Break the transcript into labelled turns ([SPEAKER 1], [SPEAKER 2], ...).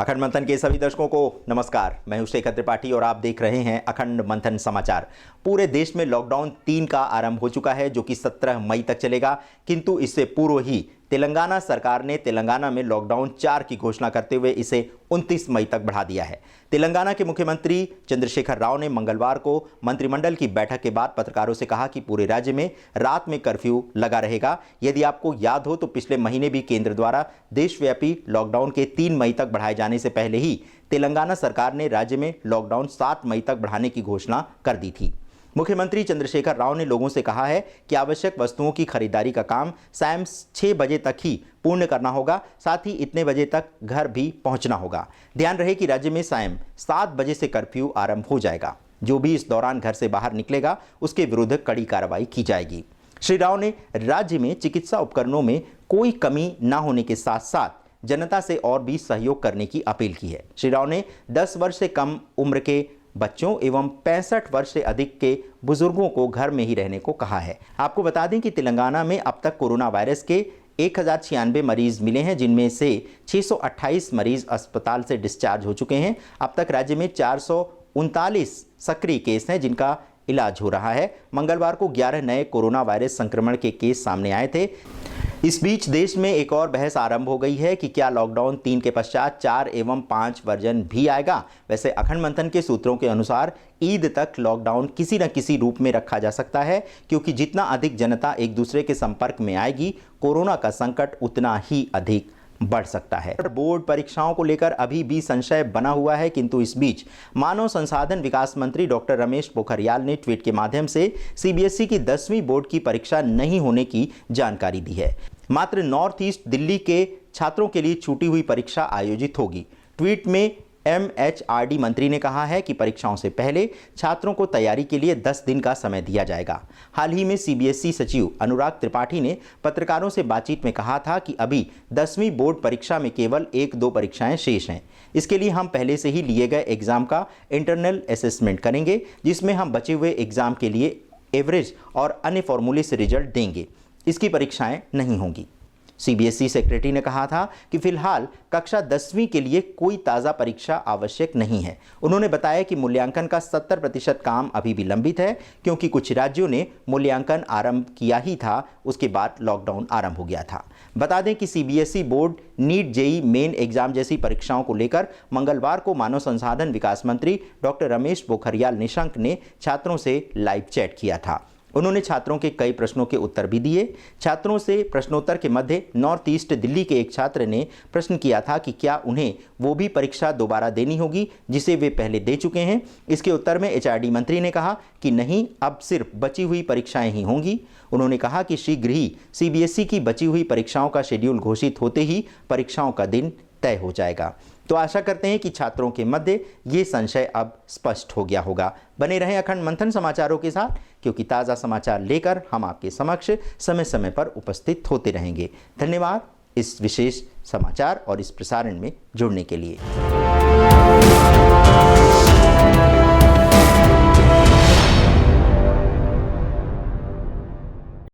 [SPEAKER 1] अखंड मंथन के सभी दर्शकों को नमस्कार। मैं हूं शेखर त्रिपाठी और आप देख रहे हैं अखंड मंथन समाचार। पूरे देश में लॉकडाउन 3 का आरंभ हो चुका है, जो कि 17 मई तक चलेगा। किंतु इससे पूर्व ही तेलंगाना सरकार ने तेलंगाना में लॉकडाउन 4 की घोषणा करते हुए इसे 29 मई तक बढ़ा दिया है। तेलंगाना के मुख्यमंत्री चंद्रशेखर राव ने मंगलवार को मंत्रिमंडल की बैठक के बाद पत्रकारों से कहा कि पूरे राज्य में रात में कर्फ्यू लगा रहेगा। यदि आपको याद हो तो पिछले महीने भी केंद्र द्वारा देशव्यापी लॉकडाउन के 3 मई तक बढ़ाए जाने से पहले ही तेलंगाना सरकार ने राज्य में लॉकडाउन 7 मई तक बढ़ाने की घोषणा कर दी थी। मुख्यमंत्री चंद्रशेखर राव ने लोगों से कहा है कि आवश्यक वस्तुओं की खरीदारी का काम सायं 6 बजे तक ही पूर्ण करना होगा, साथ ही इतने बजे तक घर भी पहुंचना होगा। ध्यान रहे कि राज्य में सायं 7 बजे से कर्फ्यू आरंभ हो जाएगा। जो भी इस दौरान घर से बाहर निकलेगा उसके विरुद्ध कड़ी कार्रवाई की जाएगी। श्री राव ने राज्य में चिकित्सा उपकरणों में कोई कमी न होने के साथ साथ जनता से और भी सहयोग करने की अपील की है। श्री राव ने 10 वर्ष से कम उम्र के बच्चों एवं 65 वर्ष से अधिक के बुजुर्गों को घर में ही रहने को कहा है। आपको बता दें कि तेलंगाना में अब तक कोरोना वायरस के 1096 मरीज मिले हैं, जिनमें से 628 मरीज अस्पताल से डिस्चार्ज हो चुके हैं। अब तक राज्य में 439 सक्रिय केस हैं जिनका इलाज हो रहा है। मंगलवार को 11 नए कोरोना वायरस संक्रमण के केस सामने आए थे। इस बीच देश में एक और बहस आरंभ हो गई है कि क्या लॉकडाउन 3 के पश्चात 4 एवं 5 वर्जन भी आएगा। वैसे अखंड मंथन के सूत्रों के अनुसार ईद तक लॉकडाउन किसी न किसी रूप में रखा जा सकता है, क्योंकि जितना अधिक जनता एक दूसरे के संपर्क में आएगी, कोरोना का संकट उतना ही अधिक बढ़ सकता है। बोर्ड परीक्षाओं को लेकर अभी भी संशय बना हुआ है, किंतु इस बीच मानव संसाधन विकास मंत्री डॉक्टर रमेश पोखरियाल ने ट्वीट के माध्यम से सीबीएसई की 10वीं बोर्ड की परीक्षा नहीं होने की जानकारी दी है। मात्र नॉर्थ ईस्ट दिल्ली के छात्रों के लिए छूटी हुई परीक्षा आयोजित होगी। ट्वीट में एमएचआरडी मंत्री ने कहा है कि परीक्षाओं से पहले छात्रों को तैयारी के लिए 10 दिन का समय दिया जाएगा। हाल ही में सीबीएसई सचिव अनुराग त्रिपाठी ने पत्रकारों से बातचीत में कहा था कि अभी 10वीं बोर्ड परीक्षा में केवल 1-2 परीक्षाएं शेष हैं। इसके लिए हम पहले से ही लिए गए एग्जाम का इंटरनल असेसमेंट करेंगे, जिसमें हम बचे हुए एग्जाम के लिए एवरेज और अन्य फॉर्मूले से रिजल्ट देंगे। इसकी परीक्षाएं नहीं होंगी। सीबीएसई सेक्रेटरी ने कहा था कि फिलहाल कक्षा 10वीं के लिए कोई ताज़ा परीक्षा आवश्यक नहीं है। उन्होंने बताया कि मूल्यांकन का 70% काम अभी भी लंबित है, क्योंकि कुछ राज्यों ने मूल्यांकन आरंभ किया ही था, उसके बाद लॉकडाउन आरंभ हो गया था। बता दें कि CBSE board NEET JEE Main exam जैसी परीक्षाओं को लेकर मंगलवार को मानव संसाधन विकास मंत्री डॉक्टर रमेश पोखरियाल निशंक ने छात्रों से लाइव चैट किया था। उन्होंने छात्रों के कई प्रश्नों के उत्तर भी दिए। छात्रों से प्रश्नोत्तर के मध्य नॉर्थ ईस्ट दिल्ली के एक छात्र ने प्रश्न किया था कि क्या उन्हें वो भी परीक्षा दोबारा देनी होगी जिसे वे पहले दे चुके हैं। इसके उत्तर में एचआरडी मंत्री ने कहा कि नहीं, अब सिर्फ बची हुई परीक्षाएं ही होंगी। उन्होंने कहा कि शीघ्र ही सीबीएसई की बची हुई परीक्षाओं का शेड्यूल घोषित होते ही परीक्षाओं का दिन तय हो जाएगा। तो आशा करते हैं कि छात्रों के मध्य ये संशय अब स्पष्ट हो गया होगा। बने रहें अखंड मंथन समाचारों के साथ, क्योंकि ताज़ा समाचार लेकर हम आपके समक्ष समय समय पर उपस्थित होते रहेंगे। धन्यवाद इस विशेष समाचार और इस प्रसारण में जुड़ने के लिए।